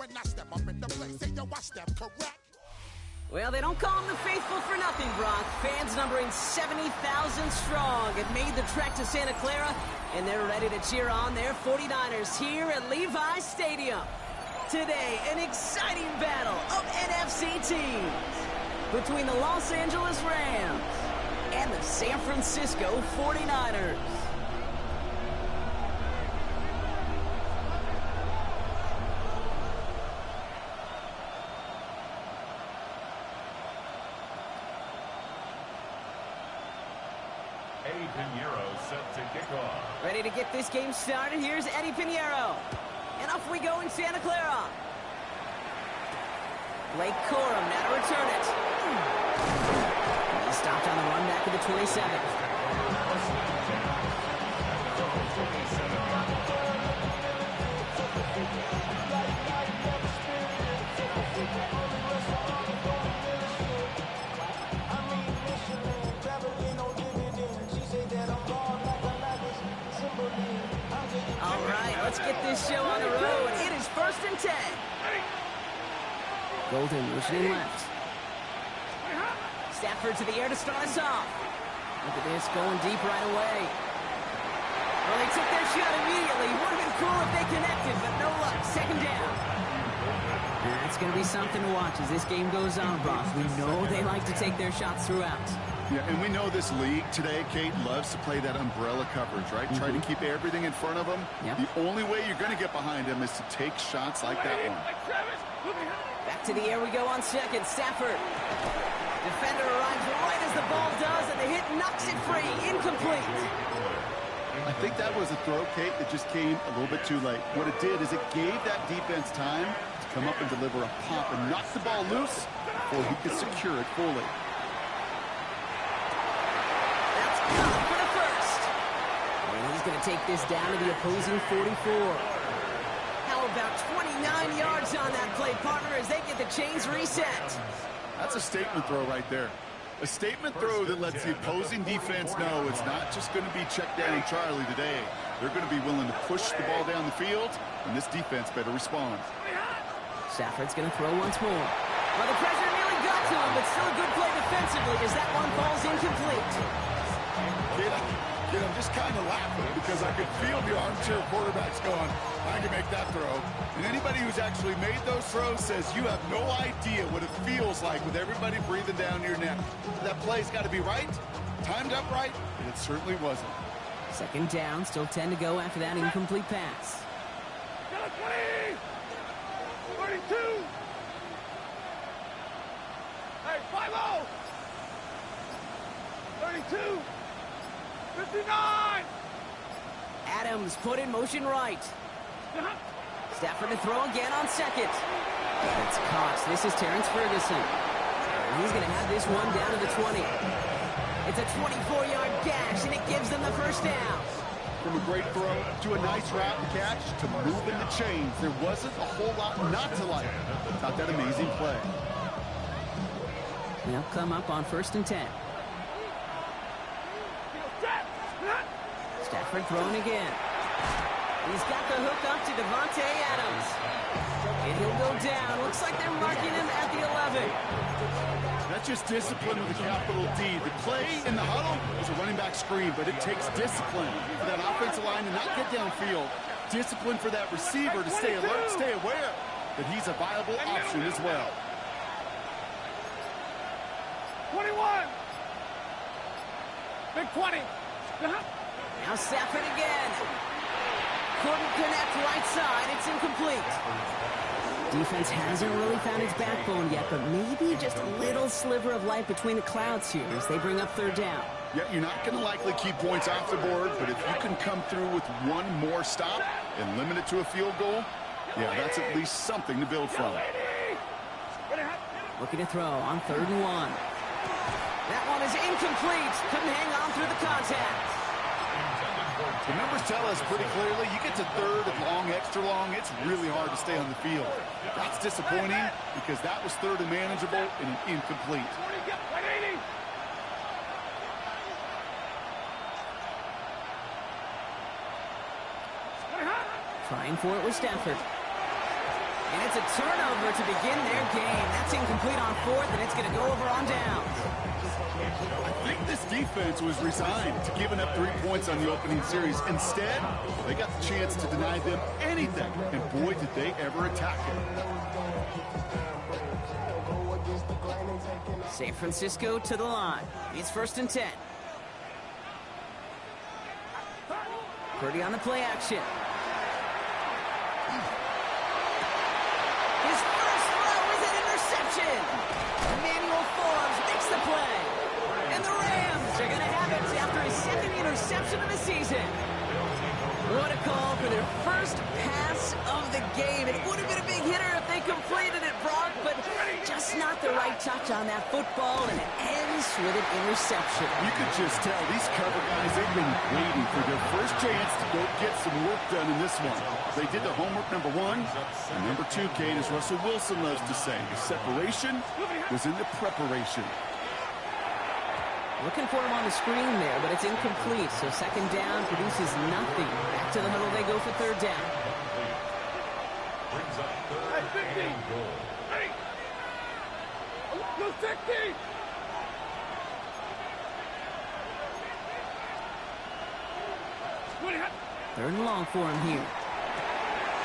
when I step up in the place. Say yo, I step correct. Well, they don't call them the faithful for nothing, Brock. Fans numbering 70,000 strong have made the trek to Santa Clara, and they're ready to cheer on their 49ers here at Levi's Stadium. Today, an exciting battle of NFC teams between the Los Angeles Rams and the San Francisco 49ers. Eddie Pinheiro set to kick off. Ready to get this game started. Here's Eddie Pinheiro. And off we go in Santa Clara. Blake Corum now to return it. He stopped on the run back to the 27. All right, let's get this show on the road. It is 1st and 10. Golden motioning left. Stafford to the air to start us off. Look at this, going deep right away. Well, they took their shot immediately. Would have been cool if they connected, but no luck. 2nd down. That's going to be something to watch as this game goes on, Brock. We know they like to take their shots throughout. Yeah, and we know this league today, Kate, loves to play that umbrella coverage, right? Try to keep everything in front of them. Yep. The only way you're going to get behind them is to take shots like that one. Back to the air we go on 2nd. Stafford. Defender arrives right as the ball does, and the hit knocks it free. Incomplete. I think that was a throw, Kate, that just came a little bit too late. What it did is it gave that defense time to come up and deliver a pop and knock the ball loose before he could secure it fully. That's caught for the first. And he's going to take this down to the opposing 44. How about 29 yards on that play, partner, as they get the chains reset? That's a statement throw right there. A statement throw that lets the opposing defense know it's not just going to be check down Charlie today. They're going to be willing to push the ball down the field, and this defense better respond. Stafford's going to throw once more. Well, the pressure nearly got to him, but still a good play defensively as that one falls incomplete. Kid, I'm just kind of laughing because I could feel the armchair quarterbacks going, I can make that throw. And anybody who's actually made those throws says you have no idea what it feels like with everybody breathing down your neck. That play's got to be right, timed up right, and it certainly wasn't. 2nd down, still 10 to go after that incomplete pass. 20! 32! Hey, 5-0! 32! 59! Adams put in motion right. Stafford to throw again on 2nd. It's caught. This is Terrence Ferguson. He's going to have this one down to the 20. It's a 24-yard gash, and it gives them the 1st down. From a great throw to a nice route and catch to moving the chains, there wasn't a whole lot not to like about that amazing play. They'll come up on 1st and 10. Stafford throwing again. He's got the hook up to Davante Adams. And he'll go down. Looks like they're marking him at the 11. That's just discipline with a capital D. The play in the huddle is a running back screen, but it takes discipline for that offensive line to not get downfield. Discipline for that receiver to stay alert, stay aware that he's a viable option as well. 21! Big 20! Now Stafford again. Couldn't connect right side. It's incomplete. Defense hasn't really found its backbone yet, but maybe just a little sliver of light between the clouds here as they bring up 3rd down. Yeah, you're not going to likely keep points off the board, but if you can come through with one more stop and limit it to a field goal, yeah, that's at least something to build from. Looking to throw on 3rd and 1. That one is incomplete. Couldn't hang on through the contact. The numbers tell us pretty clearly, you get to 3rd and long, extra long, it's really hard to stay on the field. That's disappointing because that was 3rd and manageable and an incomplete. Trying for it with Stafford. And it's a turnover to begin their game. That's incomplete on fourth, and it's going to go over on downs. I think this defense was resigned to giving up 3 points on the opening series. Instead, they got the chance to deny them anything. And boy, did they ever attack it. San Francisco to the line. It's 1st and 10. Purdy on the play action. His first throw is an interception. Emmanuel Forbes makes the play. And the Rams are going to have it after his 2nd interception of the season. What a call for their first pass of the game. It would have been a big hitter if they completed it, Brock, but just not the right touch on that football, and it ends with an interception. You could just tell these cover guys, they've been waiting for their first chance to go get some work done in this one. They did the homework, number one. And number two, Kate, as Russell Wilson loves to say, the separation was in the preparation. Looking for him on the screen there, but it's incomplete. So 2nd down produces nothing. Back to the huddle they go for 3rd down. Brings up 3rd and goal. Hey! Go 60! Third and long for him here.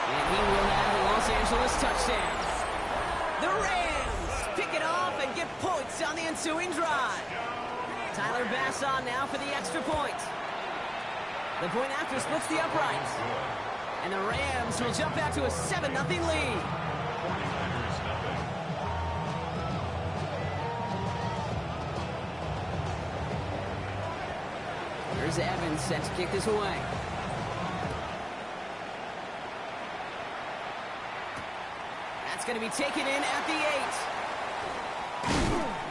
And he will have the Los Angeles touchdown. The Rams pick it off and get points on the ensuing drive. Tyler Bass on now for the extra point. The point after splits the uprights. And the Rams will jump out to a 7-0 lead. Here's Evans set to kick this away. That's going to be taken in at the 8.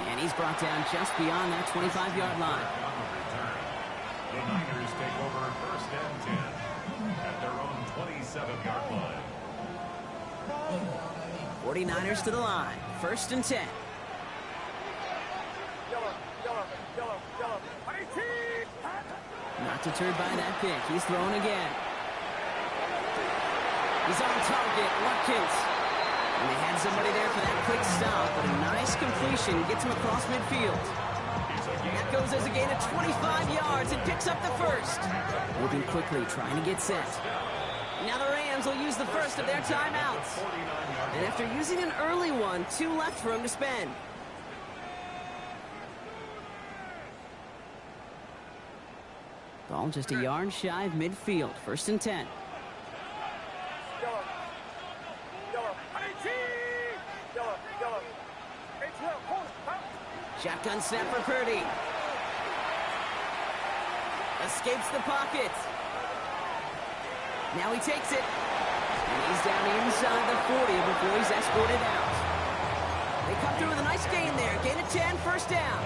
And he's brought down just beyond that 25-yard line. The Niners take over 1st and 10 at their own 27-yard line. 49ers to the line. 1st and 10. Not deterred by that pick. He's throwing again. He's on target. Watkins. And they had somebody there for that quick stop, but a nice completion gets him across midfield. That goes as a gain of 25 yards and picks up the first. Moving quickly, trying to get set. Now the Rams will use the first of their timeouts. And after using an early one, 2 left for him to spend. Ball just a yard shy of midfield. 1st and 10. Shotgun snap for Purdy. Escapes the pocket. Now he takes it. And he's down inside the 40 before he's escorted out. They come through with a nice gain there. Gain of 10, 1st down.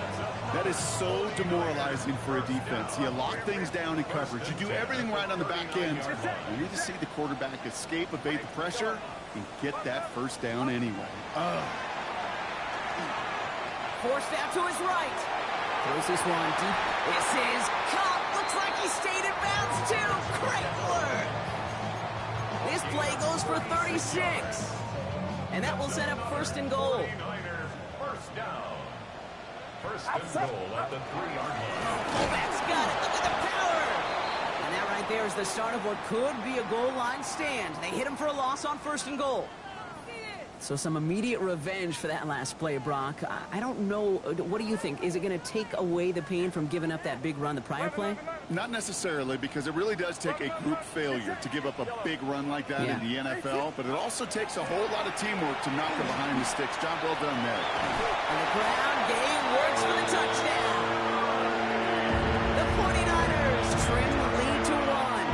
That is so demoralizing for a defense. You lock things down in coverage. You do everything right on the back end. You need to see the quarterback escape, evade the pressure, and get that 1st down anyway. Forced out to his right. Throws this one deep. This is caught. Looks like he stayed in bounds too. Great work. This play goes for 36. And that will set up 1st and goal. 49ers 1st down. 1st and goal at the 3-yard line. Fullback's got it. Look at the power. And that right there is the start of what could be a goal line stand. They hit him for a loss on 1st and goal. So some immediate revenge for that last play, Brock. I don't know. What do you think? Is it going to take away the pain from giving up that big run the prior play? Not necessarily, because it really does take a group failure to give up a big run like that in the NFL, but it also takes a whole lot of teamwork to knock him behind the sticks. Job well done there. And the ground game works for the touchdown. The 49ers trim the lead to 1.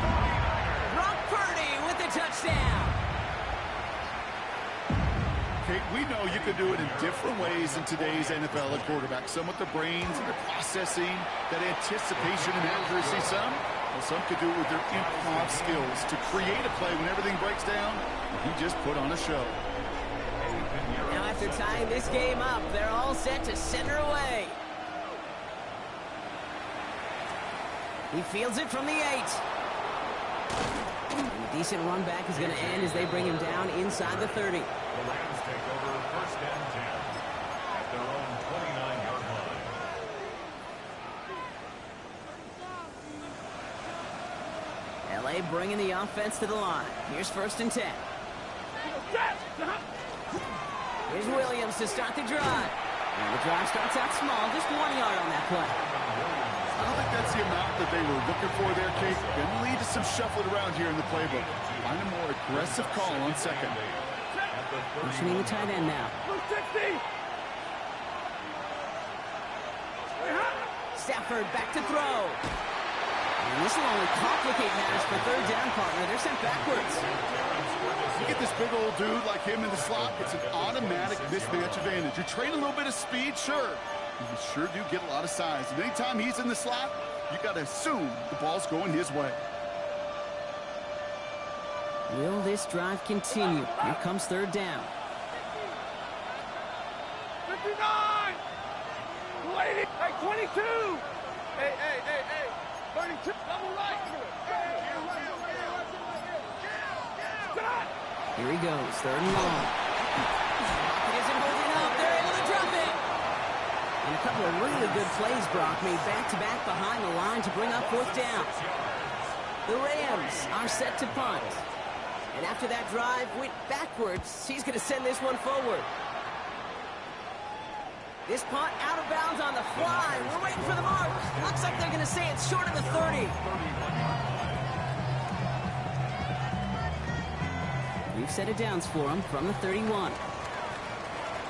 Brock Purdy with the touchdown. Kate, we know you can do it in different ways in today's NFL at quarterback. Some with the brains and the processing, that anticipation and accuracy. Some could do it with their improv skills to create a play when everything breaks down. And he just put on a show. Now after tying this game up, they're all set to center away. He fields it from the 8. And the Decent run back is going to end as they bring him down inside the 30. The Rams take over first and 10 at their own 29-yard line. LA bringing the offense to the line. Here's first and 10. Here's Williams to start the drive. And the drive starts out small, just 1 yard on that play. I don't think that's the amount that they were looking for there, Kate. Going to lead to some shuffling around here in the playbook. Find a more aggressive call on second. Motioning the tight end now. Stafford back to throw. And this will only complicate matters for third down, partner. They're sent backwards. You get this big old dude like him in the slot, it's an automatic mismatch advantage. You're trading a little bit of speed, sure. You sure do get a lot of size. And anytime he's in the slot, you got to assume the ball's going his way. Will this drive continue? Here comes third down. 59! 80! Hey, 22! Hey, 32! Double right! Here he goes, third and long. It isn't holding up. They're able to drop it. And a couple of really good plays, Brock, made back-to-back behind the line to bring up fourth down. The Rams are set to punt. And after that drive went backwards, he's going to send this one forward. This punt out of bounds on the fly. We're waiting for the mark. Looks like they're going to say it's short of the 30. We've set it downs for him from the 31.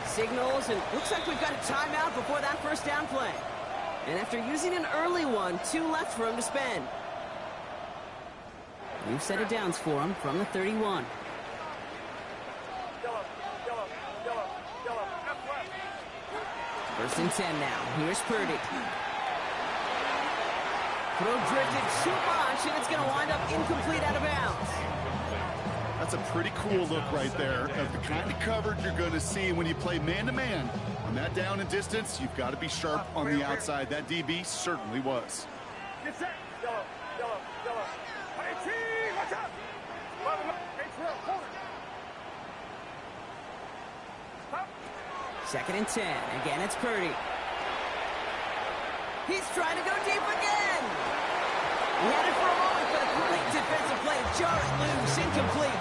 Signals, and looks like we've got a timeout before that first down play. And after using an early one, 2 left for him to spend. We've set it downs for him from the 31. First and 10 now. Here's Purdy. Throw drifted too much, and it's going to wind up incomplete out of bounds. That's a pretty cool look right there of the kind of coverage you're going to see when you play man-to-man. On that down and distance, you've got to be sharp on the outside. That DB certainly was. Get set! Hey, team! Watch out! Second and 10. Again, it's Purdy. He's trying to go deep again. He had it for a moment, but a great defensive play. Jar it loose, incomplete.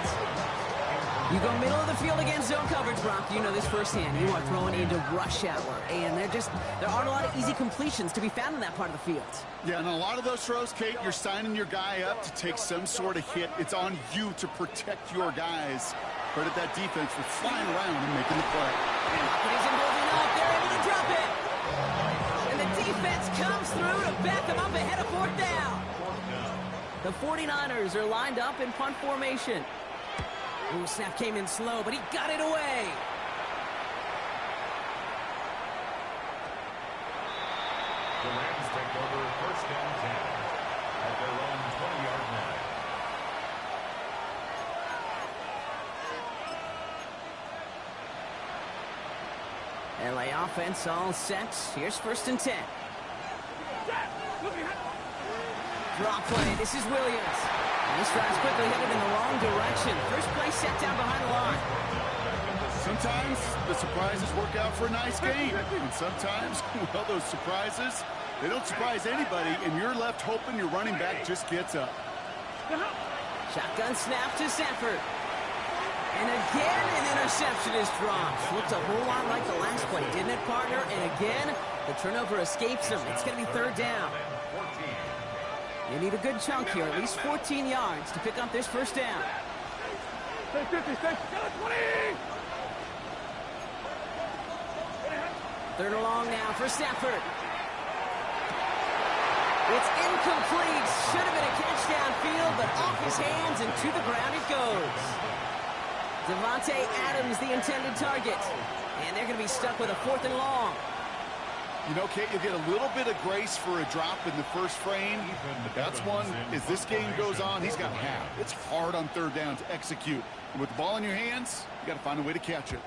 You go middle of the field against zone coverage, Brock. You know this firsthand. You are throwing into rush hour, and there aren't a lot of easy completions to be found in that part of the field. Yeah, and a lot of those throws, Kate, you're signing your guy up to take some sort of hit. It's on you to protect your guys. Credit that defense for flying around and making the play. It isn't holding up. They're able to drop it. And the defense comes through to back them up ahead of fourth down. The 49ers are lined up in punt formation. Ooh, snap came in slow, but he got it away. The Rams take over first and 10 at their own 20-yard line. LA offense all set. Here's first and 10. Draw play. This is Williams. And this drive's quickly headed in the wrong direction. First play set down behind the line. Sometimes the surprises work out for a nice game. And sometimes, well, those surprises, they don't surprise anybody, and you're left hoping your running back just gets up. Shotgun snap to Sanford. And again, an interception is dropped. Looked a whole lot like the last play, didn't it, partner? And again, the turnover escapes him. It's going to be third down. You need a good chunk here, at least 14 yards to pick up this first down. Stay 50, stay 20! Third and long now for Stafford. It's incomplete. Should have been a catch downfield, but off his hands and to the ground it goes. Devontae Adams, the intended target. And they're going to be stuck with a fourth and long. You know, Kate, you'll get a little bit of grace for a drop in the first frame. That's one, as this game goes on, he's got half. It's hard on third down to execute. And with the ball in your hands, you got to find a way to catch it.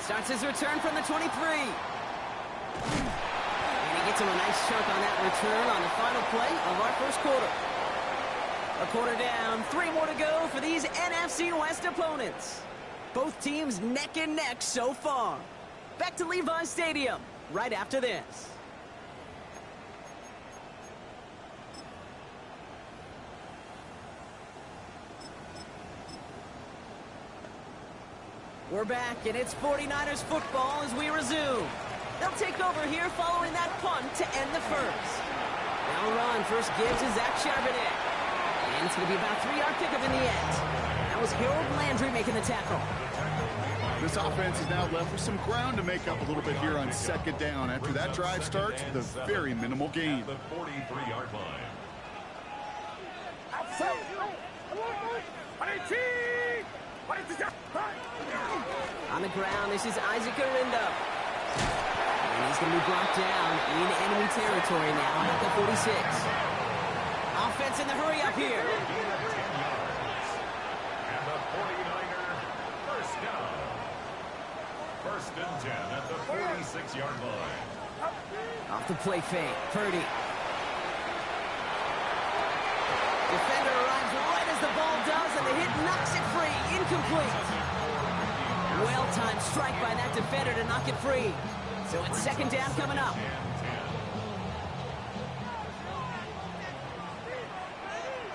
Starts his return from the 23. And he Gets him a nice chunk on that return on the final play of our first quarter. A quarter down, 3 more to go for these NFC West opponents. Both teams neck and neck so far. Back to Levi's Stadium right after this. We're back, and it's 49ers football as we resume. They'll take over here following that punt to end the first. Now run, first give to Zach Charbonnet. And it's going to be about a 3-yard pickup in the end. That was Harold Landry making the tackle. This offense is now left with some ground to make up a little bit here on second down. After that drive starts with a very minimal gain. The 43-yard line. On the ground, this is Isaac Arindo. And he's going to be brought down in enemy territory now at the 46. Offense in the hurry up here. And the 49er first down. First and 10 at the 46-yard line. Off the play fake, Purdy. Defender arrives right as the ball does, and the hit knocks it free. Incomplete. Well-timed strike by that defender to knock it free. So it's second down coming up.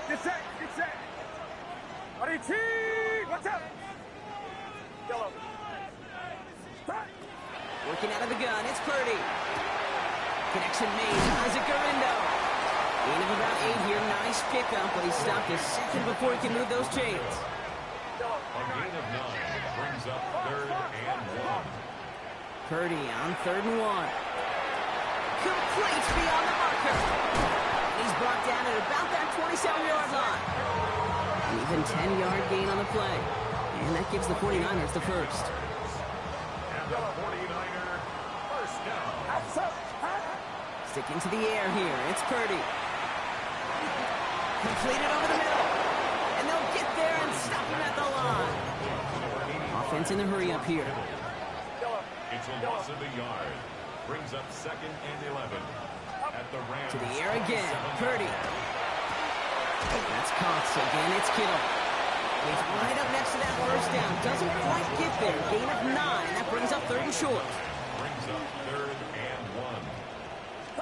Get set, get set. RT, what's up? Yellow. Start. Working out of the gun, it's Purdy. Connection made to Isaac Arindo. Gain of about 8 here, nice pickup, but he stopped a second before he can move those chains. A gain of 9 brings up third and 1. Purdy on 3rd and 1. Complete beyond the marker. He's brought down at about that 27-yard line. An even 10-yard gain on the play. And that gives the 49ers the first. And the 49er first down. Sticking to the air here. It's Purdy. Completed over the middle. And they'll get there and stop him at the line. Offense in the hurry up here. It's a loss of a yard. Brings up second and 11. At the Rams. To the air again. Purdy. That's Cox again. It's Kittle. He's right up next to that first down. Doesn't quite get there. Gain of 9. That brings up 3rd and short. Brings up third and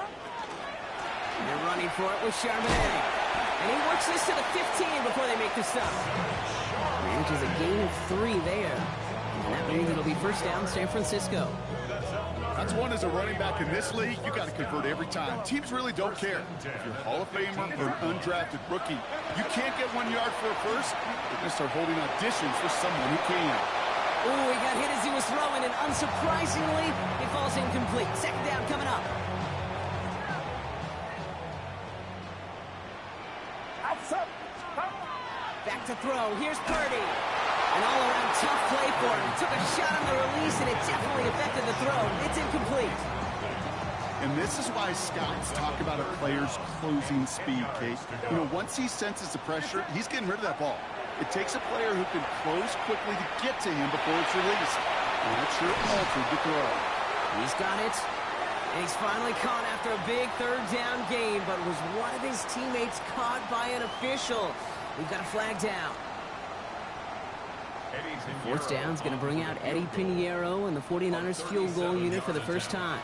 1. They're running for it with Charbonnet. And he works this to the 15 before they make the stop. Manages a gain of 3 there. And that means it'll be first down San Francisco. That's one as a running back in this league, you got to convert every time. Teams really don't care. If you're a Hall of Famer or an undrafted rookie, you can't get 1 yard for a first. They're going to start holding auditions for someone who can. Ooh, he got hit as he was throwing, and unsurprisingly, he falls incomplete. Second down coming up. Back to throw. Here's Purdy. An all-around tough play for him. Took a shot on the release, and it definitely affected the throw. It's incomplete. And this is why scouts talk about a player's closing speed, Kate. You know, once he senses the pressure, he's getting rid of that ball. It takes a player who can close quickly to get to him before it's released. And that sure altered the throw. He's got it. And he's finally caught after a big 3rd down gain, but was one of his teammates caught by an official. We've got a flag down. Fourth down's going to bring out Eddie Pinheiro and the 49ers field goal unit for the first time.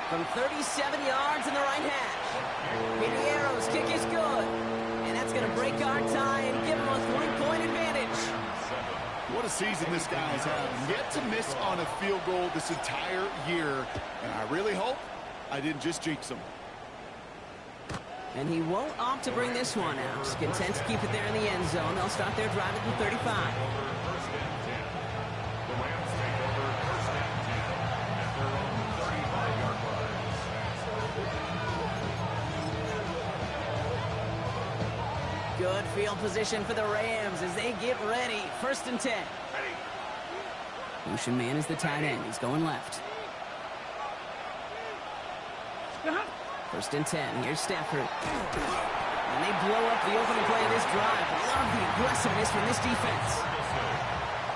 From 37 yards in the right hash. Pinheiro's kick is good. And that's going to break our tie and give him a 3-point advantage. What a season this guy's had. Yet to miss on a field goal this entire year. And I really hope I didn't just jinx him. And he won't opt to bring this one out. He's content to keep it there in the end zone. They'll start their drive at the 35. The Rams take over first and 10 at their own 35-yard line. Good field position for the Rams as they get ready. First and 10. Lucian Mann is the tight end. He's going left. First and 10. Here's Stafford. And they blow up the opening play of this drive. Love the aggressiveness from this defense.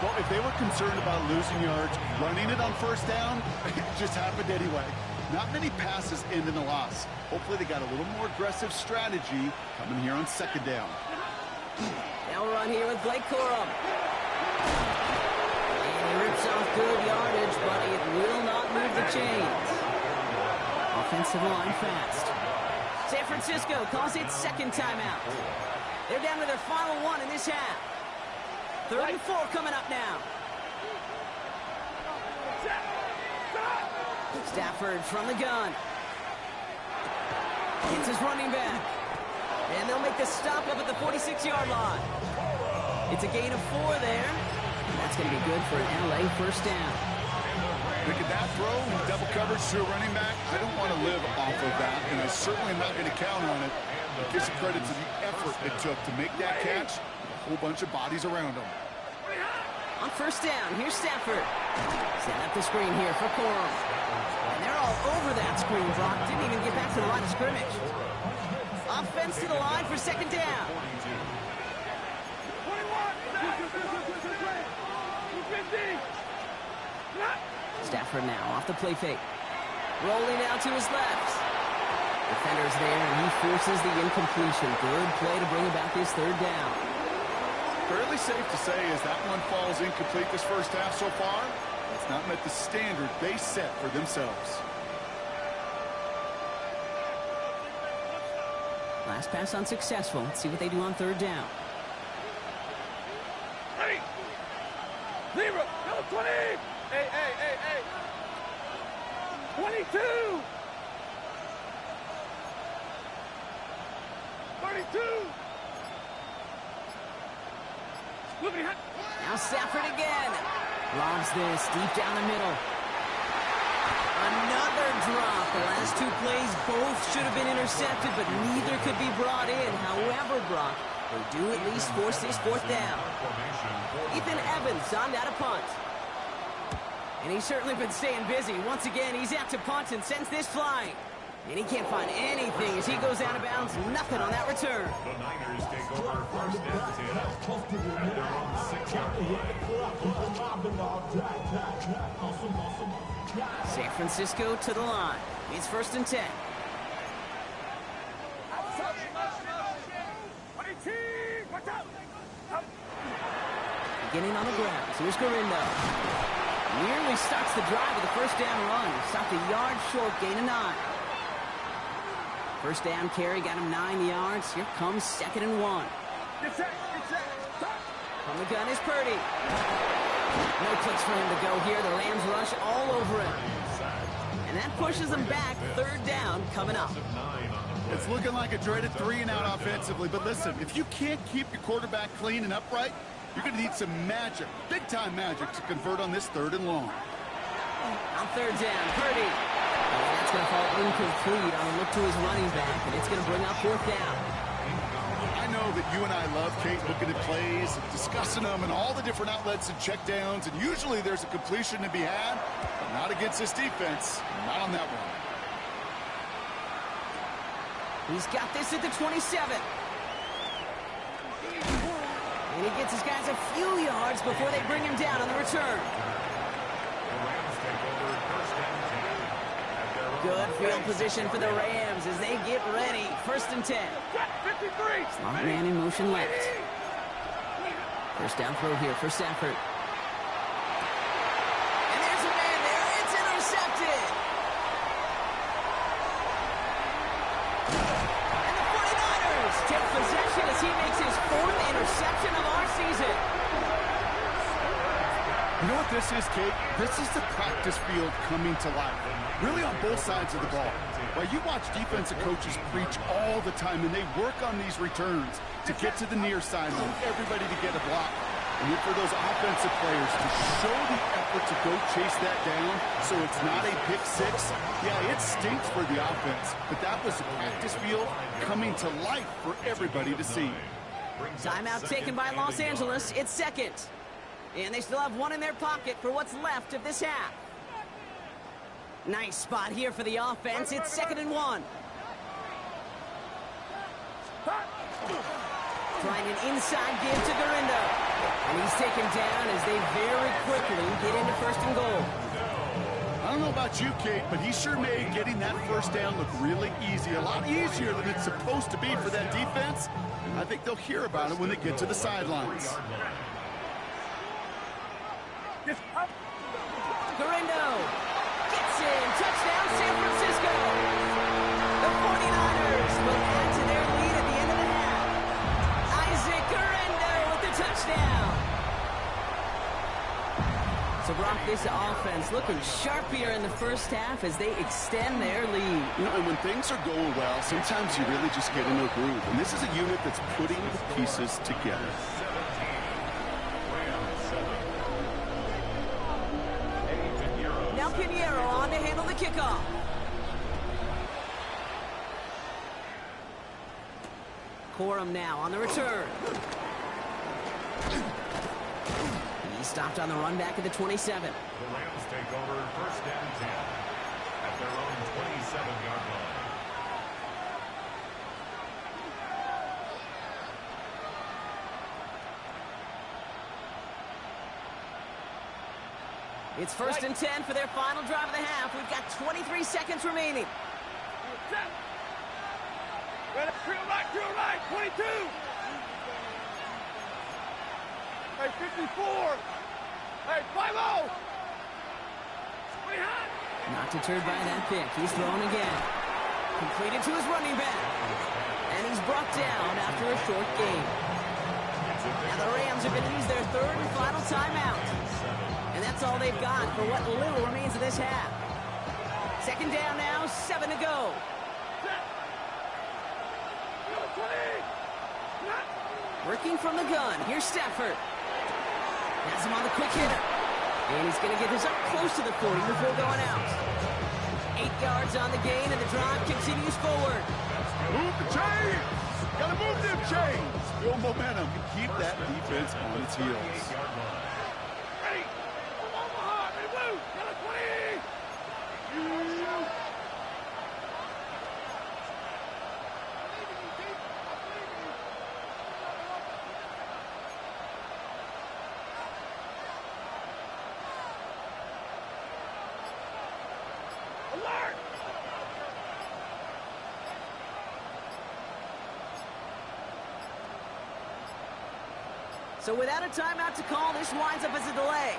Well, if they were concerned about losing yards, running it on first down, it just happened anyway. not many passes end in a loss. Hopefully they got a little more aggressive strategy coming here on second down. Now run here with Blake Corum. And he rips off good yardage, but it will not move the chains. Offensive line fast. San Francisco calls it second timeout. They're down to their final one in this half. 3rd and 4 coming up now. Stafford from the gun. It's his running back. And they'll make the stop up at the 46-yard line. It's a gain of 4 there. And that's going to be good for an LA first down. Look at that throw, double coverage to a running back. I don't want to live off of that, and I certainly am not going to count on it. But give some credit to the effort it took to make that catch. A whole bunch of bodies around him. On first down, here's Stafford. Set up the screen here for Corum. And they're all over that screen, Brock. Didn't even get back to the line of scrimmage. Offense to the line for second down. Stafford now off the play fake. Rolling out to his left. Defender's there, and he forces the incompletion. Good play to bring about this 3rd down. Fairly safe to say as that one falls incomplete this first half so far, it's not met the standard they set for themselves. Last pass unsuccessful. Let's see what they do on 3rd down. Ready. Zero. Number 20. Hey. 22. 32. Now Stafford again. Lobs this deep down the middle. Another drop. The last 2 plays both should have been intercepted, but neither could be brought in. However, Brock, they do at least force this 4th down. Ethan Evans on that a punt. And he's certainly been staying busy. Once again, he's out to punt and sends this flying. And he can't find anything as he goes out of bounds. Nothing on that return. The Niners take over first and 10 at their own 6-yard line. San Francisco to the line. It's 1st and 10. Beginning on the ground. Here's Garindo. Nearly starts the drive with a first down run. Stopped a yard short, gain of 9. First down carry, got him 9 yards. Here comes 2nd and 1. From the gun is Purdy. No place for him to go here. The Rams rush all over him. And that pushes them back. 3rd down coming up. It's looking like a dreaded 3-and-out offensively, but listen, if you can't keep your quarterback clean and upright, you're going to need some magic, big-time magic, to convert on this 3rd and long. On 3rd down, Purdy. And that's going to fall incomplete on a look to his running back, and it's going to bring up 4th down. I know that you and I love, Kate, looking at plays, discussing them, and all the different outlets and checkdowns, and usually there's a completion to be had, but not against this defense, not on that one. He's got this at the 27. And he gets his guys a few yards before they bring him down on the return. Good field position for the Rams as they get ready. 1st and 10. Slot man in motion left. First down throw here for Stafford. And there's a man there. It's intercepted. And the 49ers take possession as he makes his 4th interception of our season. You know what this is, Kate? This is the practice field coming to life. Really on both sides of the ball. Well, you watch defensive coaches preach all the time, and they work on these returns to get to the near side and everybody to get a block. And then for those offensive players to show the effort to go chase that down so it's not a pick 6, yeah, it stinks for the offense. But that was the practice field coming to life for everybody to see. Timeout taken by Los Angeles. It's 2nd. And they still have 1 in their pocket for what's left of this half. Nice spot here for the offense. It's 2nd and 1. Trying an inside give to Garindo. And he's taken down as they very quickly get into 1st and goal. I don't know about you, Kate, but he sure made getting that first down look really easy. A lot easier than it's supposed to be for that defense. I think they'll hear about it when they get to the sidelines. Guerrero gets in. Touchdown, San Francisco. The 49ers will add to their lead at the end of the half. Isaac Guerrero with the touchdown. So, Brock, this offense looking sharp here in the first half as they extend their lead. You know, and when things are going well, sometimes you really just get in a groove. And this is a unit that's putting the pieces together. Now Pinheiro on to handle the kickoff. Corum now on the return. He stopped on the run back at the 27. The Rams take over first and 10 at their own 27-yard line. It's first and 10 for their final drive of the half. We've got 23 seconds remaining. Drill right, 22. Hey, 54. Hey, 5-0. Not deterred by that pick. He's thrown again. Completed to his running back. And he's brought down after a short gain. Now the Rams are going to use their third and final timeout. And that's all they've got for what little remains of this half. Second down now, 7 to go. Working from the gun, here's Stafford. Has him on the quick hitter. And he's going to get this up close to the 40 before going out. 8 yards on the gain, and the drive continues forward. Move the chains! Gotta move them chains! Build momentum and keep that defense on its heels. Ready? Omaha, ready, blue. Yellow 20. Alert! So without a timeout to call, this winds up as a delay.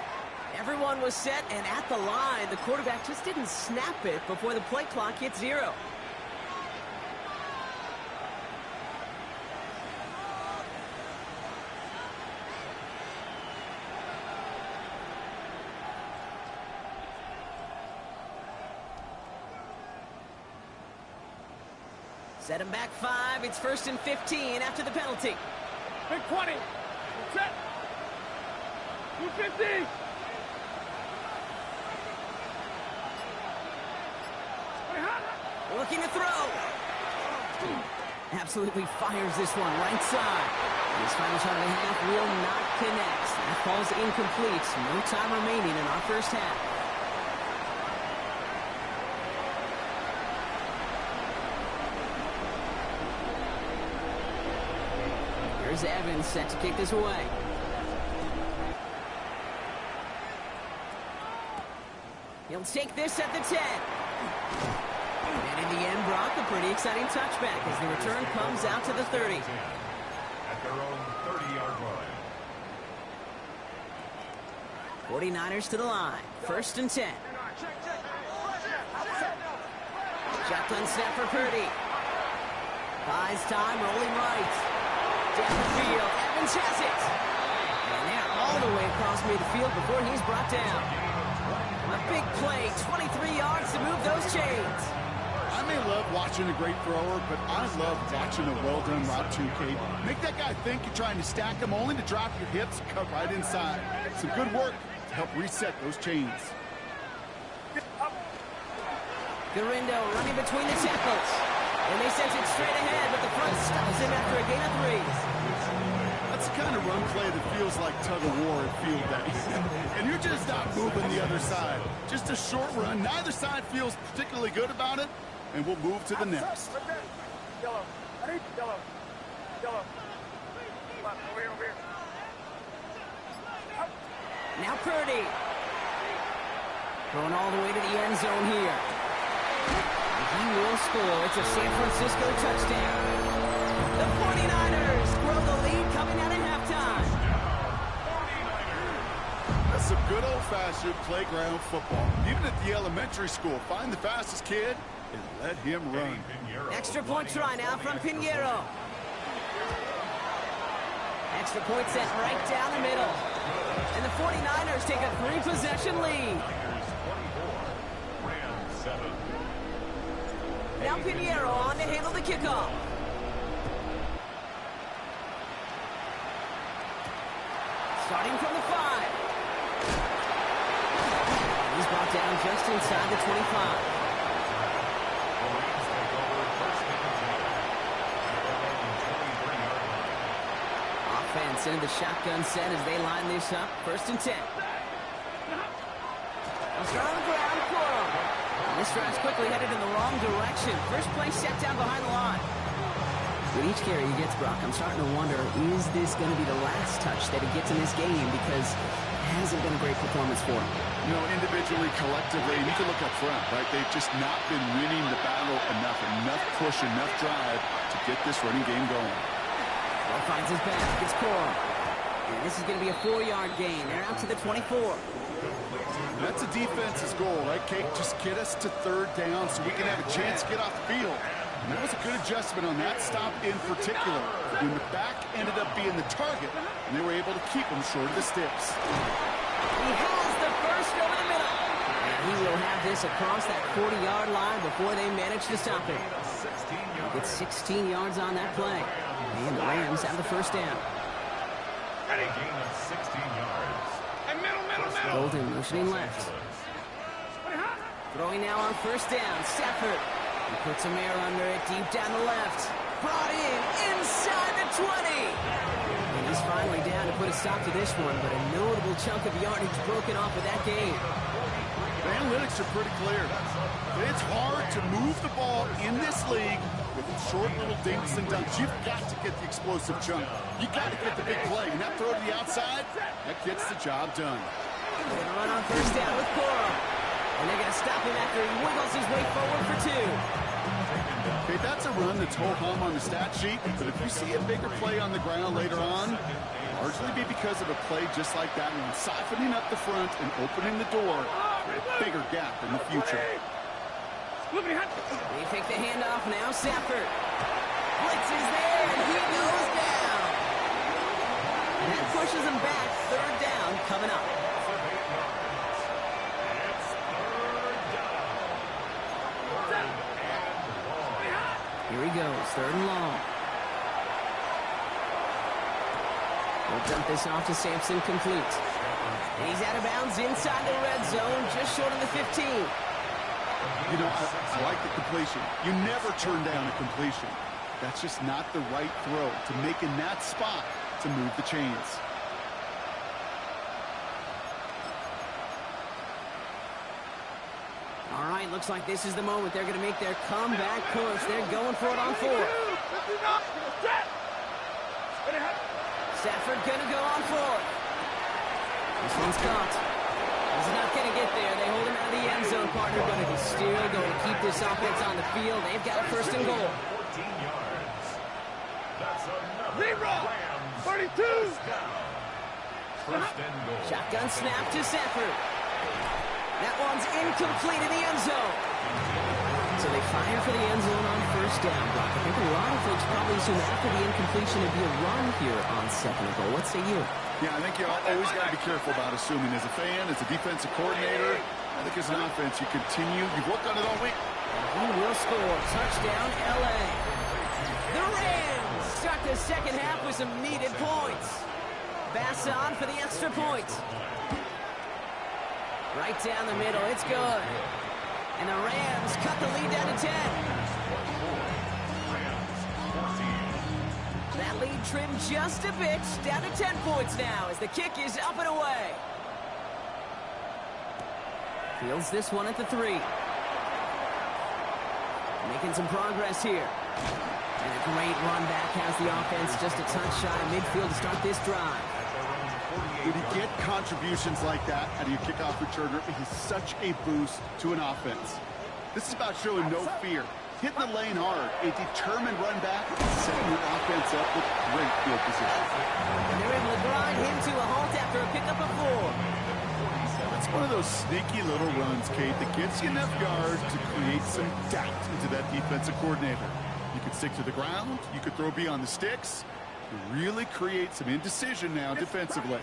Everyone was set and at the line. The quarterback just didn't snap it before the play clock hit 0. Set him back 5. It's first and 15 after the penalty. Big 20. Set. 250. Looking to throw. Absolutely fires this one right side. This final shot of the half will not connect. That falls incomplete. No time remaining in our first half. Here's Evans set to kick this away. He'll take this at the 10. And in the end, Brock, a pretty exciting touchback as the return comes out to the 30. At their own 30-yard line. 49ers to the line. First and 10. Shotgun snap for Purdy. Buys time, rolling right. Down the field, Evans has it. And they're all the way across midfield before he's brought down. A big play, 23 yards to move those chains. I may love watching a great thrower, but I love watching a well-done route too, Kate. Make that guy think you're trying to stack him only to drop your hips, cut right inside. Some good work to help reset those chains. Guerrero running between the tackles. And they sent it straight ahead, but the front stops him after a gain of 3. That's the kind of run play that feels like tug-of-war at field days. And you're just not moving the other side. Just a short run. Neither side feels particularly good about it, and we'll move to the next. Yellow. Ready? Yellow. Yellow. Come on, over here, over here. Now Purdy. Going all the way to the end zone here. He will score. It's a San Francisco touchdown. The 49ers grow the lead coming out at halftime. That's some good old-fashioned playground football. Even at the elementary school, find the fastest kid and let him run. Extra point try now from Pinheiro. Extra point set right down the middle. And the 49ers take a 3-possession lead. Now Pinheiro on to handle the kickoff. Starting from the 5. He's brought down just inside the 25. Offense into the shotgun set as they line this up. 1st and 10. I'll start on the ground, Corum. This drive's quickly headed in the wrong direction. First play set down behind the line. With each carry he gets, Brock, I'm starting to wonder, is this going to be the last touch that he gets in this game? Because it hasn't been a great performance for him. You know, individually, collectively, you can look up front, right? They've just not been winning the battle enough push, enough drive to get this running game going. Well, finds his back. It's Corum. And this is going to be a 4-yard gain. They're out to the 24. That's a defense's goal, right, Kate? Just get us to 3rd down so we can have a chance to get off the field. And that was a good adjustment on that stop in particular. When the back ended up being the target, and they were able to keep him short of the sticks. He has the first over the middle. And he will have this across that 40-yard line before they manage to stop him. Gets 16 yards on that play. And the Rams have the first down. A gain of 16 yards. Golden motioning left. Throwing now on 1st down. Stafford. He puts a mirror under it deep down the left. Brought in inside the 20. And he's finally down to put a stop to this one, but a notable chunk of yardage broken off of that game. The analytics are pretty clear. It's hard to move the ball in this league with short little dinks and dunks. You've got to get the explosive chunk. You got to get the big play. And that throw to the outside, that gets the job done. They're going to run on 1st down with Corum. And they're going to stop him after he wiggles his way forward for 2. Okay, that's a run that's ho-hum on the stat sheet, but if you see a bigger play on the ground later on, largely be because of a play just like that one, softening up the front and opening the door for a bigger gap in the future. They take the handoff now. Stafford. Blitz is there, and he goes down. And that pushes him back. 3rd down coming up. Here he goes, 3rd and long. We'll dump this off to Sampson, complete. And he's out of bounds inside the red zone, just short of the 15. You know, I like the completion. You never turn down a completion. That's just not the right throw to make in that spot to move the chains. All right, looks like this is the moment they're going to make their comeback push. They're going for it on 4th. Stafford going to go on 4th. This one's caught. He's not going to get there. They hold him out of the end zone, partner, but he's still going to keep this offense on the field. They've got a 1st and goal. 14 yards. That's another 32. 1st and goal. Shotgun snap to Stafford. That one's incomplete in the end zone. So they fire for the end zone on 1st down, Brock. I think a lot of folks probably assume after the incompletion it'd be a run here on 2nd and goal. What say you? Yeah, I think you always got to be careful about assuming. As a fan, as a defensive coordinator, I think as an offense, you continue. You've worked on it all week. He will score. Touchdown, L.A. The Rams start the 2nd half with some needed points. Bass on for the extra point. Right down the middle. It's good. And the Rams cut the lead down to 10. That lead trimmed just a bit. Down to 10 points now as the kick is up and away. Fields this one at the 3. Making some progress here. And a great run back has the offense just a touch shy of midfield to start this drive. 48 When you get contributions like that out of your kickoff returner, it is such a boost to an offense. This is about showing no fear, hitting the lane hard, a determined run back, and setting your offense up with great field position. And they're able to grind him to a halt after a pickup of 4. It's one of those sneaky little runs, Kate, that gets you enough yards to create some doubt into that defensive coordinator. You can stick to the ground, you could throw beyond the sticks, you really create some indecision now defensively.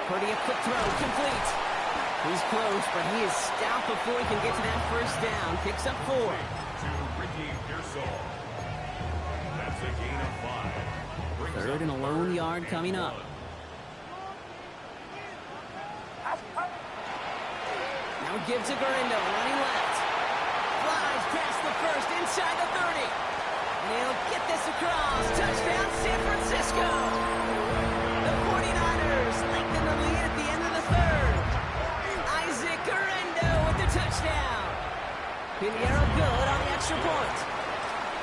Purdy, a quick throw, complete. He's close, but he is stout before he can get to that first down. Picks up 4. to Ricky Pearsall. That's a gain of 5. Brings Third up and a lone third yard and coming up. 1. Now give to Gurindo, running left. Flies past the first, inside the 30. And he'll get this across. Touchdown, San Francisco. The 49ers lengthen the lead at the end of the third. Isaac Gurindo with the touchdown. Pinheiro good on the extra point.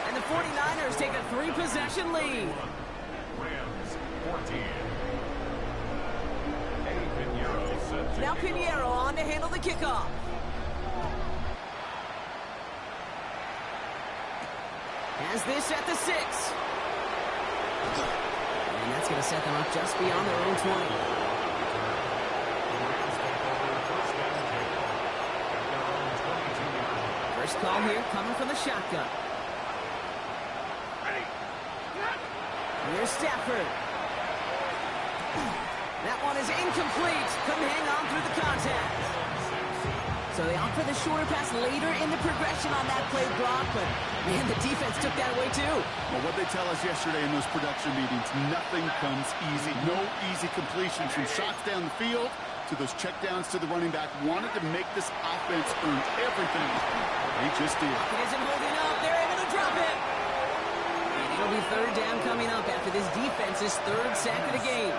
And the 49ers take a 3-possession lead. Rams 14. Eddie Pinheiro set to Now kick off. Pinheiro on to handle the kickoff. Has this at the 6. And that's going to set them up just beyond their own 20. First call here coming from the shotgun. Here's Stafford. That one is incomplete. Couldn't hang on through the contact. So they opt for the shorter pass later in the progression on that play, Brock, but man, the defense took that away too. Well, what they tell us yesterday in those production meetings, nothing comes easy. No easy completions from shots down the field to those checkdowns to the running back. Wanted to make this offense earn everything. They just did. It isn't holding up. They're able to drop it. And it'll be third down coming up after this defense's third sack of the game.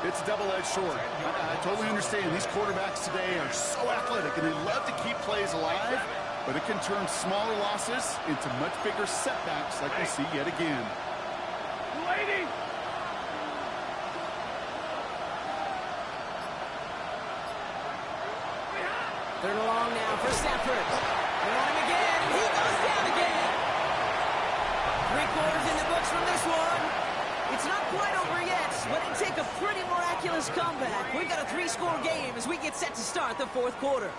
It's a double-edged sword. I totally understand. These quarterbacks today are so athletic, and they love to keep plays alive, but it can turn smaller losses into much bigger setbacks like we see yet again. Lady! Third and long now for Stafford. They want him again, and he goes down again. 3 quarters in the books from this one. It's not quite over yet, but it'd take a pretty miraculous comeback. We've got a 3-score game as we get set to start the 4th quarter.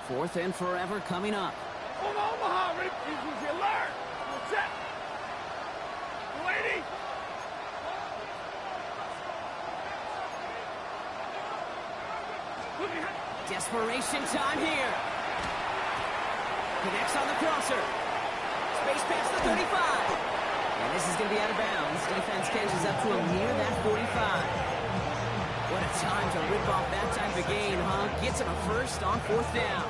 Fourth and forever coming up. On Omaha, ready? You alert! Set! Lady! Desperation time here. Connects on the crosser. Space past the 35. And this is going to be out of bounds. Defense catches up to him near that 45. What a time to rip off that type of gain, huh? Gets him a first on 4th down.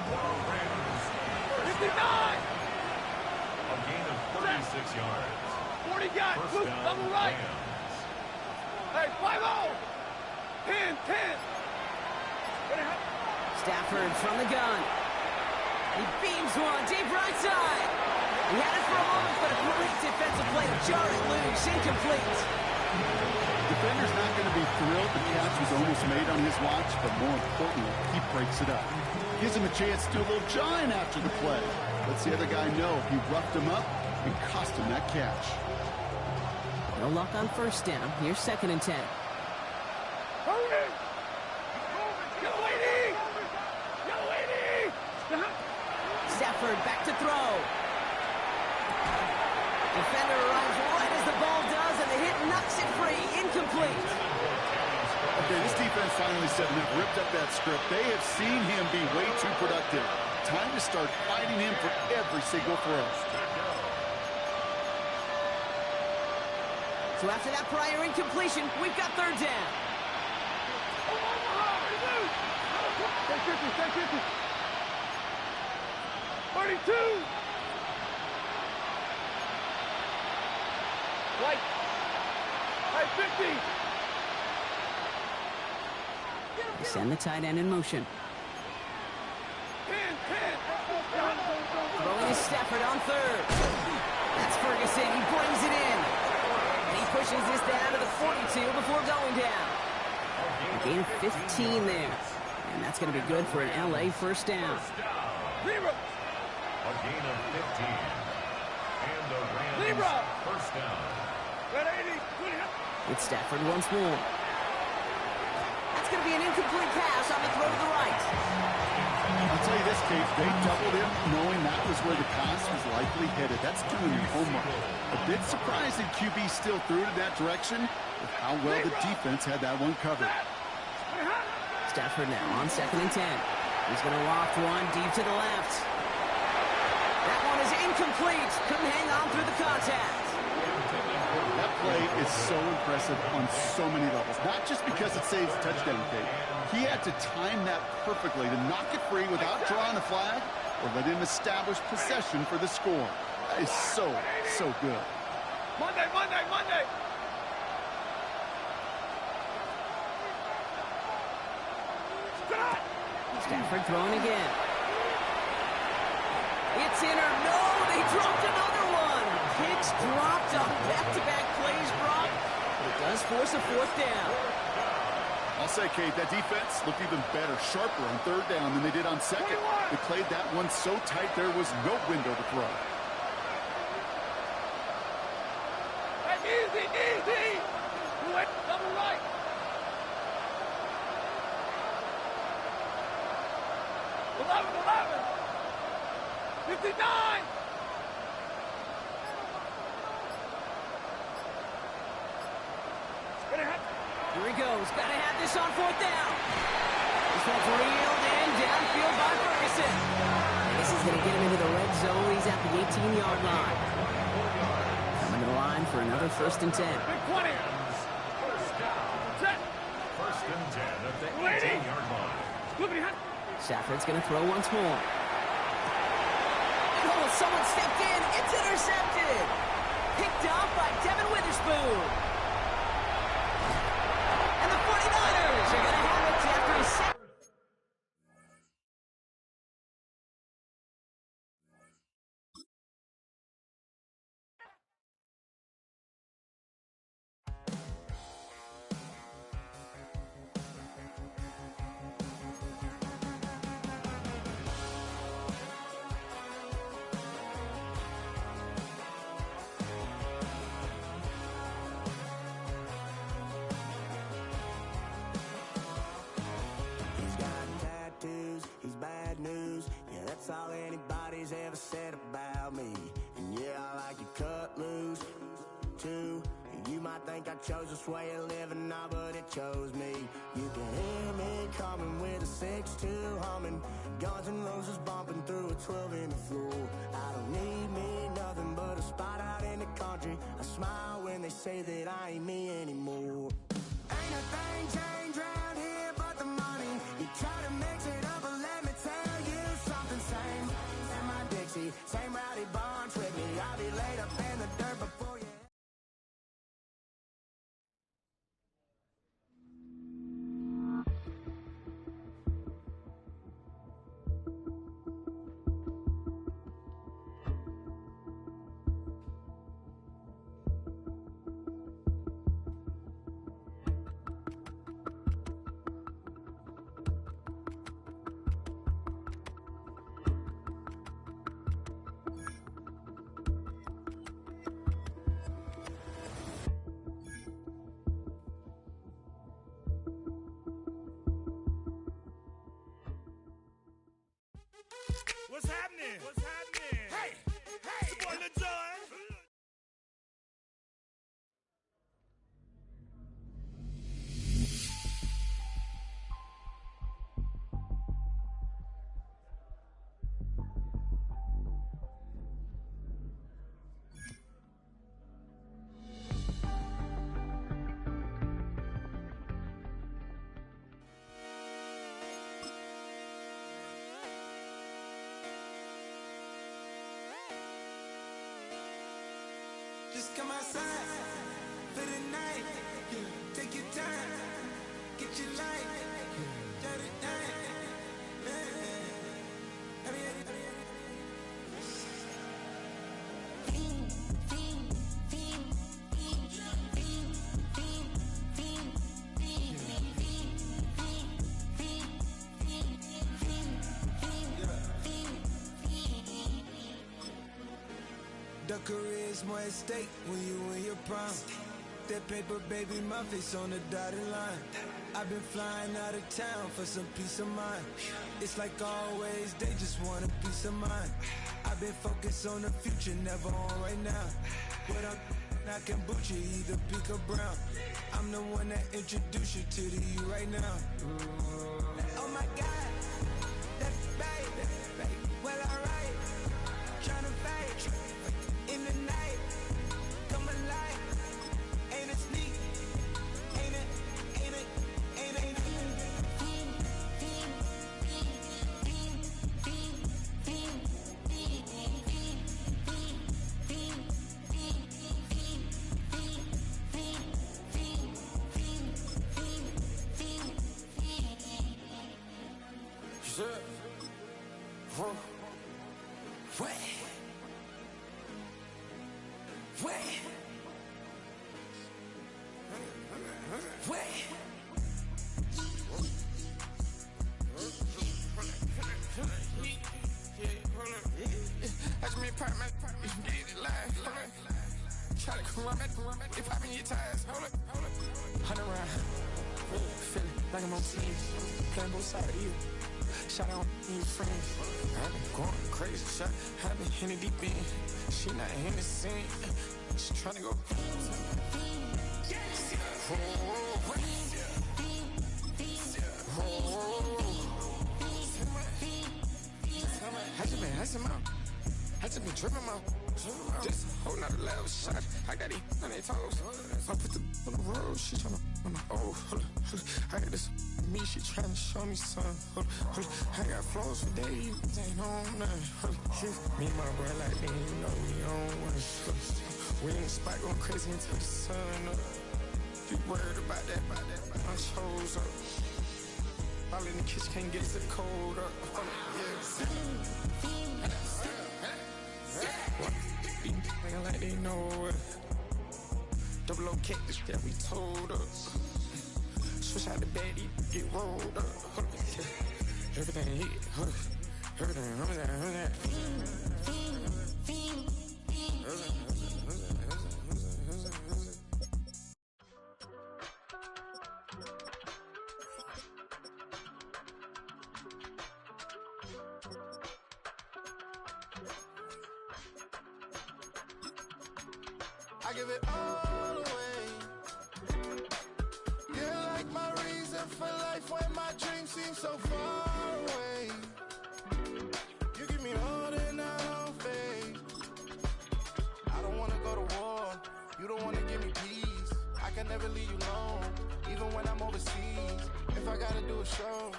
59! A gain of 36 yards. 40 guys, First loose, down, double right. Rams. Hey, 5-0! 10, 10! Stafford from the gun. He beams one deep right side. He had it for a moment, but a great defensive play to jar it loose. Incomplete. Defender's not going to be thrilled the catch was almost made on his watch, but more importantly, he breaks it up. Gives him a chance to do a little jawing after the play. Lets the other guy know he roughed him up and cost him that catch. No luck on first down. Here's 2nd and 10. Hurry! Yellow lady! Yellow lady! Stafford back to throw. Defender arrives right as the ball does, and the hit knocks it free. Incomplete. Okay, this defense finally setting up, ripped up that script. They have seen him be way too productive. Time to start fighting him for every single throw. So after that prior incompletion, we've got third down. Stay 50, stay 50. 32! White. Hey, 50! They send the tight end in motion. Throwing is Stafford on third. That's Ferguson. He brings it in. And he pushes this down to the 42 before going down. A gain of 15 there. And that's going to be good for an LA first down. A gain of 15. And the Rams first down. It's Stafford once more. That's going to be an incomplete pass on the throw to the right. I'll tell you this, Kate, they doubled him knowing that was where the pass was likely headed. That's doing your homework. A bit surprising QB still threw it in that direction with how well the defense had that one covered. Stafford now on 2nd and 10. He's going to loft one deep to the left. That one is incomplete. Couldn't hang on through the contact. That play is so impressive on so many levels. Not just because it saves a touchdown, Kate. He had to time that perfectly to knock it free without drawing a flag or let him establish possession for the score. That is so, so good. Monday! Stafford throwing again. It's in or no, they dropped another one. Hicks dropped on back-to-back plays, Brock. But it does force a 4th down. I'll say, Kate, that defense looked even better, sharper on 3rd down than they did on 2nd. They played that one so tight there was no window to throw. Easy! Double right! Eleven! 59! Here he goes. Got to have this on 4th down. This one's reeled in downfield by Ferguson. And this is going to get him into the red zone. He's at the 18-yard line. Coming to the line for another 1st and 10. Big 20! First down. First and 10 at the 18-yard line. Stafford's going to throw once more. Oh, someone stepped in. It's intercepted. Picked off by Devin Witherspoon. And the 49ers are going to have it after a second. That's all anybody's ever said about me. And yeah, I like you cut loose, too. You might think I chose this way of living now, but it chose me. You can hear me coming with a 6-2 humming. Guns N' Roses bumping through a 12 in the floor. I don't need me nothing but a spot out in the country. I smile when they say that I ain't me anymore. Ain't a thing changed around here but the money. You try to mix it up, but let me tell you something. Same in my Dixie, same rowdy bunch with me. I'll be laid up in the dirt before you. What's happening? What's happening? Hey! Hey! It's your boy Lil Jon. Just come outside for the night. Take your time, get your life. The career's more at stake when you in your prime. That paper, baby, my face on the dotted line. I've been flying out of town for some peace of mind. It's like always, they just want a peace of mind. I've been focused on the future, never on right now. But I can boot you either pink or brown. I'm the one that introduced you to the you right now. Oh my God, that's baby. Well, alright, tryna fight in the night. Come alive, ain't it sneak? Ain't it? Like I'm on team, playing both sides of you. Shout out to your friends. I've been going crazy, shot. I've been in the deep end. She not in the scene. She tryna go. I just been tripping out. Just a whole nother level shot. I got it on their toes. I put the on the road. She tryna. Oh, I got this me. She tryna show me something. I got flows for days. Ain't on nothing. Me and my bro like they ain't know we on one. We in the spot going crazy until the sun up. You worried about that? My chose up. All in the kitchen can't get it cold up. Nigga like they know it. Double O cactus that we told us. Switch out the bed, get rolled up. Everything hit, everything. I give it all away. You're like my reason for life when my dreams seem so far away. You give me more than I don't fade. I don't wanna go to war. You don't wanna give me peace. I can never leave you alone, even when I'm overseas. If I gotta do a show,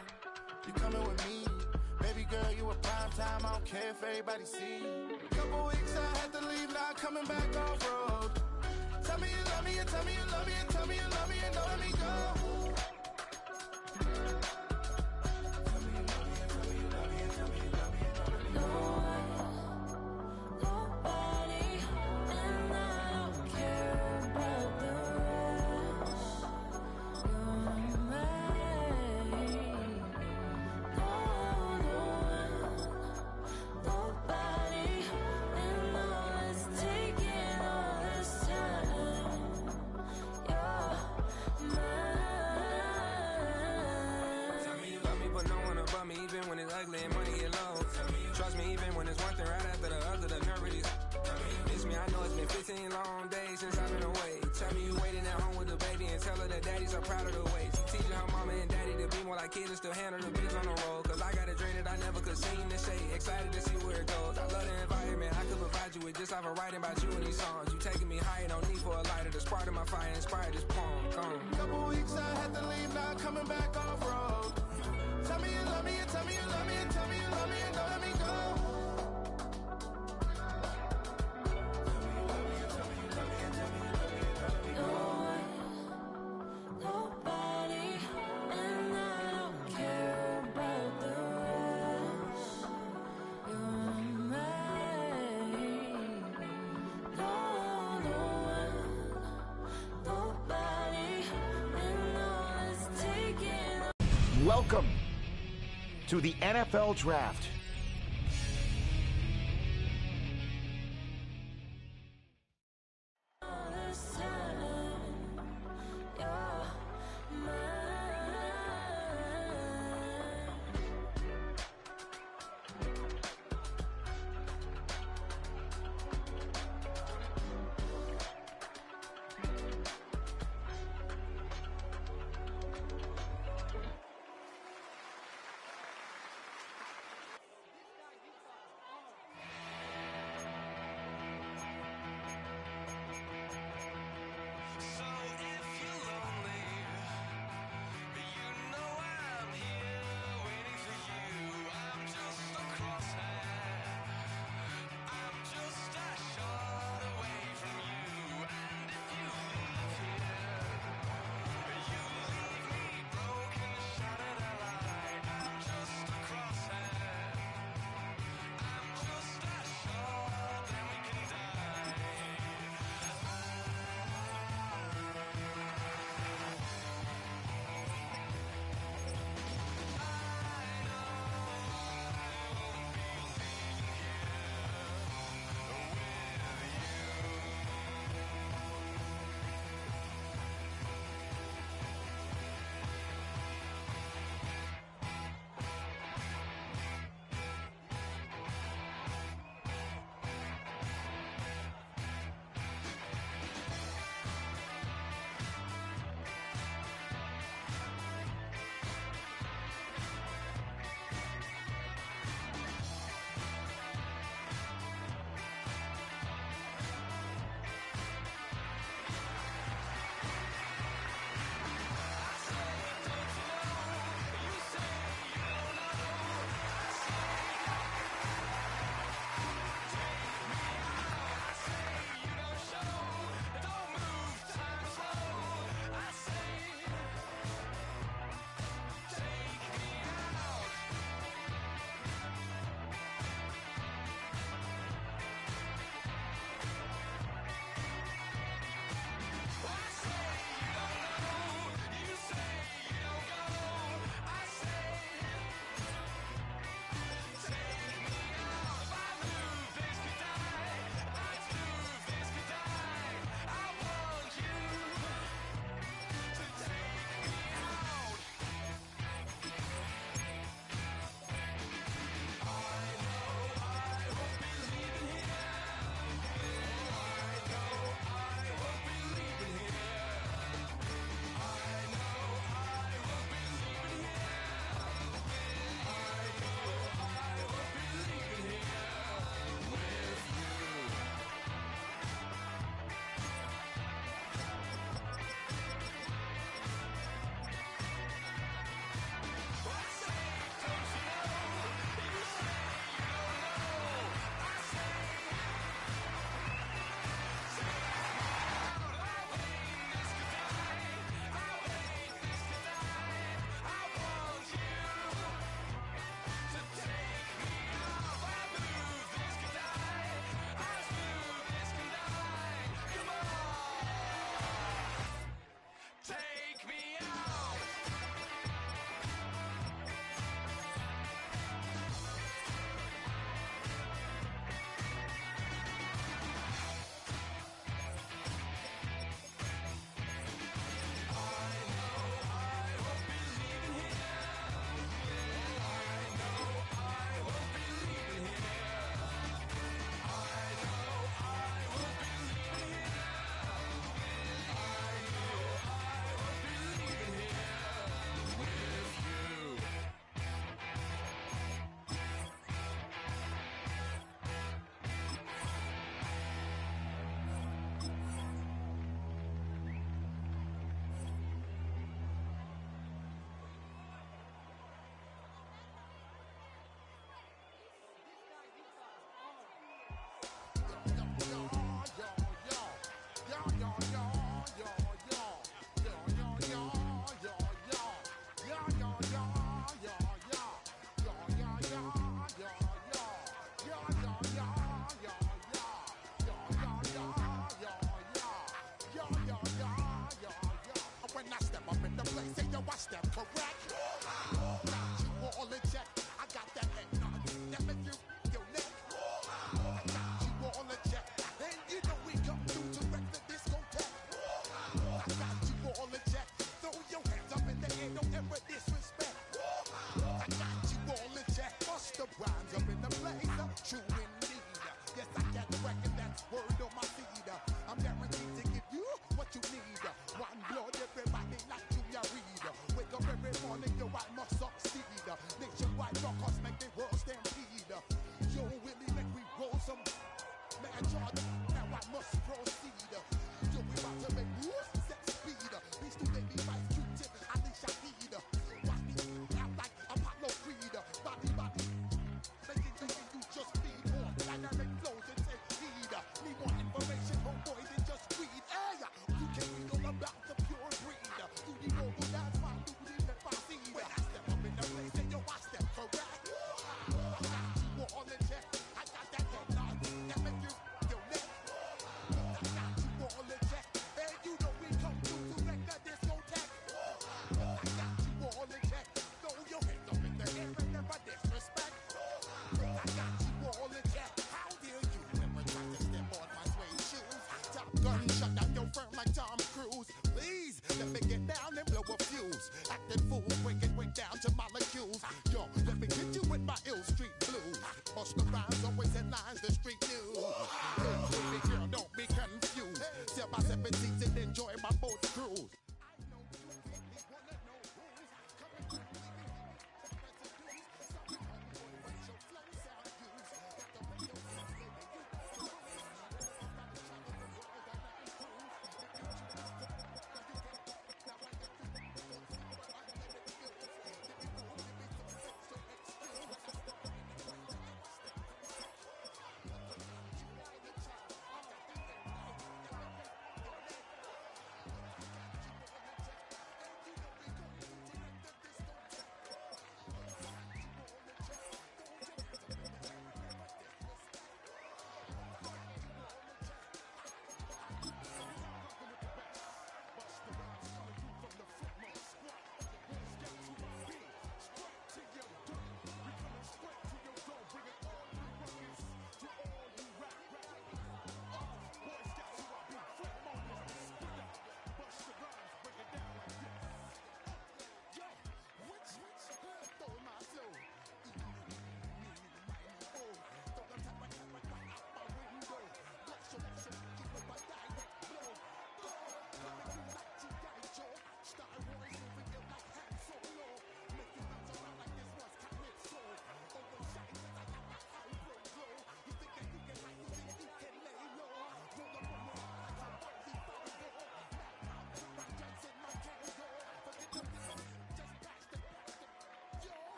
you coming with me. Baby girl, you a prime time. I don't care if everybody see. Couple weeks I had to leave, now coming back off road. Tell me you love me, and tell me you love me, and tell me you love me, and don't let me go. Tell me you love me, and tell me you love me, and tell me you love me, and don't let me go. Nobody, and I don't care about the rest. You're mine. Nobody, and all is taking all this time. You're mine. Tell me you love me, but no one above me, even when it's ugly and money get low. Trust me, even when it's one thing right after the other, the nerve really. Miss me, I know it's been 15 long days since I've been away. Tell me you waiting at home with the baby and tell her that daddy's so proud of the way. She teaching her mama and daddy to be more like kids and still handle the beats on the road. Cause I got a dream that I never could sing to say. Excited to see where it goes. I love the environment. I could provide you with just off of writing about you in these songs. You taking me higher, no need for a lighter. The spark of my fire inspired this poem. Gone. Couple weeks I had to leave, now coming back off road. Tell me you love me, and tell me you love me, and tell me you love me, and don't let me go. Nobody, and I don't Welcome to the NFL Draft. Top gun shut down your firm like Tom Cruise. Please let me get down and blow a fuse. Acting fool, break it way down to my